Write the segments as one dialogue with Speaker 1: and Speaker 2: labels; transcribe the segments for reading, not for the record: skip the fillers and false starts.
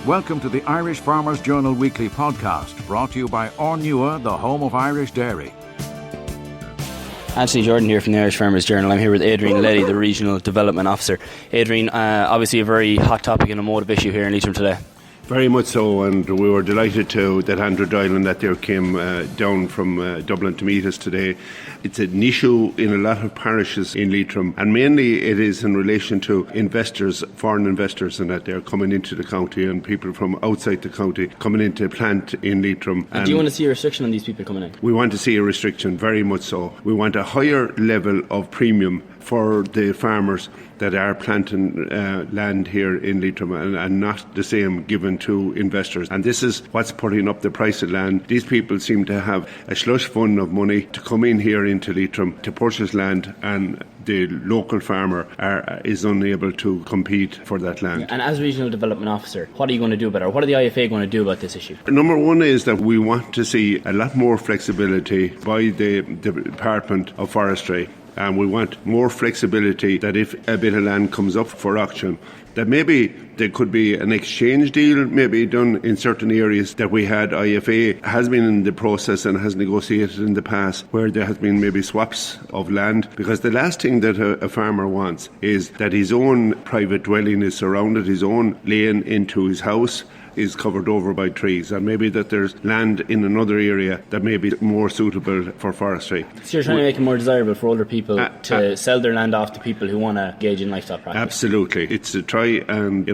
Speaker 1: Welcome to the Irish Farmers Journal Weekly Podcast, brought to you by Ornua, the home of Irish dairy.
Speaker 2: Anthony Jordan here from the Irish Farmers Journal. I'm here with Adrian Leddy, the Regional Development Officer. Adrian, obviously a very hot topic and emotive issue here in Leitrim today.
Speaker 3: Very much so, and we were delighted that Andrew Doyle and that there came down from Dublin to meet us today. It's an issue in a lot of parishes in Leitrim, and mainly it is in relation to investors, foreign investors, and that they're coming into the county and people from outside the county coming into plant in Leitrim.
Speaker 2: And do you want to see a restriction on these people coming in?
Speaker 3: We want to see a restriction, very much so. We want a higher level of premium for the farmers that are planting land here in Leitrim and not the same given to investors. And this is what's putting up the price of land. These people seem to have a slush fund of money to come in here into Leitrim to purchase land, and the local farmer is unable to compete for that land.
Speaker 2: And as Regional Development Officer, what are you going to do about it? Or what are the IFA going to do about this issue?
Speaker 3: Number one is that we want to see a lot more flexibility by the Department of Forestry. And we want more flexibility that if a bit of land comes up for auction, that maybe there could be an exchange deal maybe done in certain areas that we had. IFA has been in the process and has negotiated in the past where there has been maybe swaps of land, because the last thing that a farmer wants is that his own private dwelling is surrounded, his own lane into his house is covered over by trees, and maybe that there's land in another area that may be more suitable for forestry.
Speaker 2: So you're trying to make it more desirable for older people to sell their land off to people who want to engage in livestock practice?
Speaker 3: Absolutely. It's to try and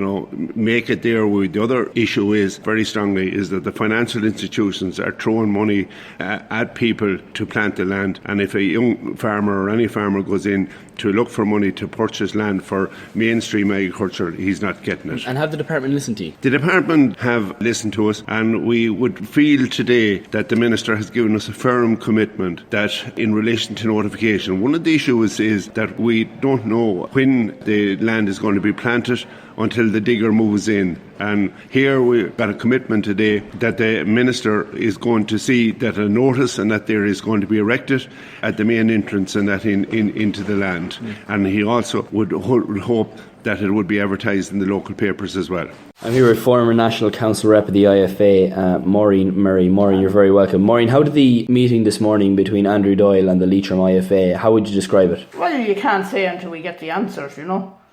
Speaker 3: make it there. The other issue is very strongly is that the financial institutions are throwing money at people to plant the land, and if a young farmer or any farmer goes in to look for money to purchase land for mainstream agriculture, he's not getting it.
Speaker 2: And have the department listened to you?
Speaker 3: The department have listened to us, and we would feel today that the Minister has given us a firm commitment that in relation to notification, one of the issues is that we don't know when the land is going to be planted until the digger moves in. And here we've got a commitment today that the Minister is going to see that a notice and that there is going to be erected at the main entrance and that into the land. And he also would hope that it would be advertised in the local papers as well.
Speaker 2: I'm here with former National Council Rep of the IFA, Maureen Murray. Maureen, you're very welcome. Maureen, how did the meeting this morning between Andrew Doyle and the Leitrim IFA, how would you describe it?
Speaker 4: Well, you can't say until we get the answers,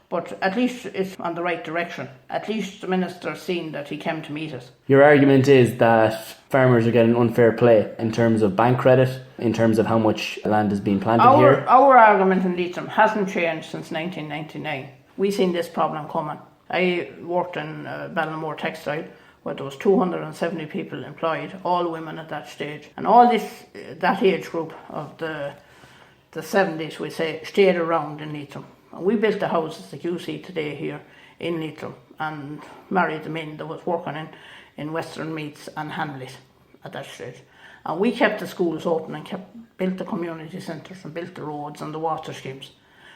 Speaker 4: but at least it's on the right direction. At least the Minister's seen that he came to meet us.
Speaker 2: Your argument is that farmers are getting unfair play in terms of bank credit, in terms of how much land is being planted here?
Speaker 4: Our argument in Leitrim hasn't changed since 1999. We've seen this problem coming. I worked in Ballinamore Textile, where there was 270 people employed, all women at that stage. And all that age group of the 70s, we say, stayed around in Leitrim. And we built the houses that you see today here in Leitrim and married them in that was working in Western Meats and Hanley's at that stage. And we kept the schools open and built the community centres and built the roads and the water schemes.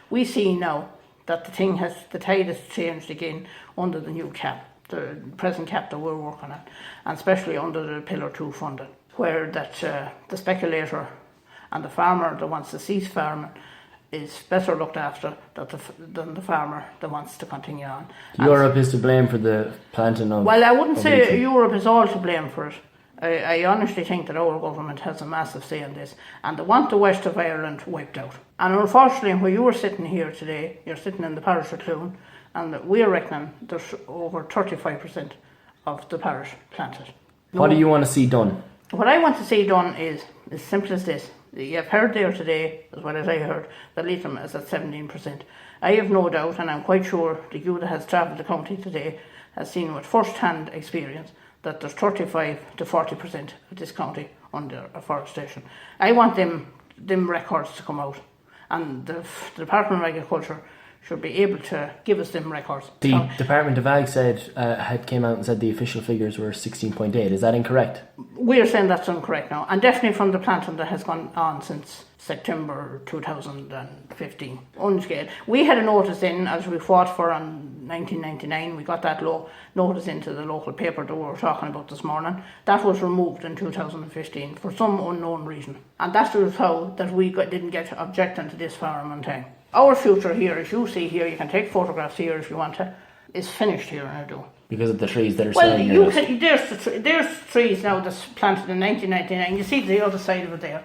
Speaker 4: We see now that the tide has changed again under the new cap, the present cap that we're working on, and especially under the Pillar 2 funding, where that the speculator and the farmer that wants to cease farming is better looked after than the farmer that wants to continue on.
Speaker 2: Europe is to blame for the planting of...
Speaker 4: Well, I wouldn't say Europe is all to blame for it. I honestly think that our government has a massive say in this, and they want the west of Ireland wiped out. And unfortunately, where you are sitting here today, you're sitting in the parish of Clune, and we're reckoning there's over 35% of the parish planted.
Speaker 2: What do you want to see done?
Speaker 4: What I want to see done is as simple as this. You've heard there today, as well as I heard, that Leitrim is at 17%. I have no doubt, and I'm quite sure the you that has travelled the county today has seen with first-hand experience that there's 35 to 40% of this county under afforestation. I want them records to come out, and the Department of Agriculture should be able to give us them records.
Speaker 2: The Department of Ag had came out and said the official figures were 16.8. Is that incorrect?
Speaker 4: We're saying that's incorrect now, and definitely from the planting that has gone on since September 2015. Unscaled. We had a notice in, as we fought for on 1999, we got that notice into the local paper that we were talking about this morning. That was removed in 2015 for some unknown reason. And that was how that we didn't get objecting to this farming thing. Our future here, as you see here, you can take photographs here if you want to. is finished here in Ardoo.
Speaker 2: Because of the trees that are
Speaker 4: Well,
Speaker 2: selling
Speaker 4: there's trees now that's planted in 1999. You see the other side of it there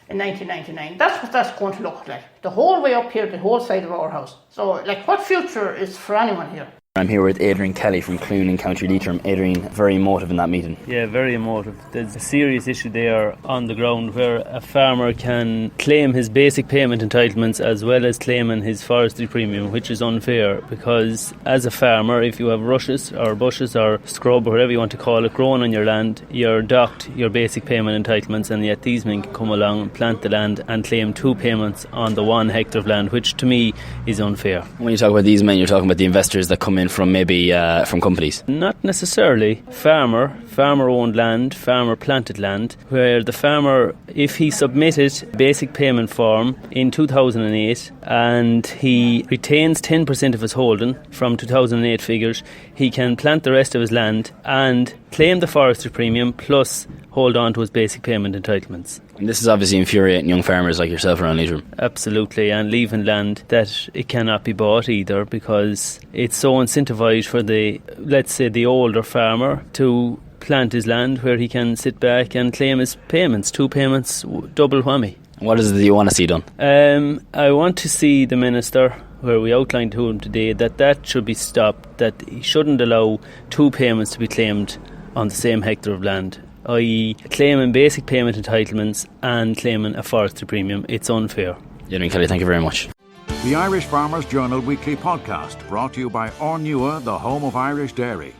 Speaker 4: in 1999. That's what that's going to look like. The whole way up here, the whole side of our house. So, like, what future is for anyone here?
Speaker 2: I'm here with Adrian Kelly from Clune in County Leitrim. Adrian, very emotive in that meeting.
Speaker 5: Yeah, very emotive. There's a serious issue there on the ground where a farmer can claim his basic payment entitlements as well as claiming his forestry premium, which is unfair because as a farmer, if you have rushes or bushes or scrub or whatever you want to call it growing on your land, you're docked your basic payment entitlements, and yet these men can come along and plant the land and claim 2 payments on the 1 hectare of land, which to me is unfair.
Speaker 2: When you talk about these men, you're talking about the investors that come in from maybe from companies?
Speaker 5: Not necessarily. Farmer-owned land, farmer-planted land, where the farmer, if he submitted a basic payment form in 2008 and he retains 10% of his holding from 2008 figures, he can plant the rest of his land and claim the forestry premium plus hold on to his basic payment entitlements.
Speaker 2: And this is obviously infuriating young farmers like yourself around Leitrim.
Speaker 5: Absolutely, and leaving land that it cannot be bought either, because it's so incentivised for the, let's say, the older farmer to plant his land where he can sit back and claim his payments, 2 payments, double whammy.
Speaker 2: What is it that you want to see done?
Speaker 5: I want to see the Minister, where we outlined to him today, that should be stopped, that he shouldn't allow 2 payments to be claimed on the same hectare of land, i.e. claiming basic payment entitlements and claiming a forestry premium. It's unfair.
Speaker 2: Adrian Kelly, thank you very much.
Speaker 1: The Irish Farmers Journal Weekly Podcast, brought to you by Ornua, the home of Irish dairy.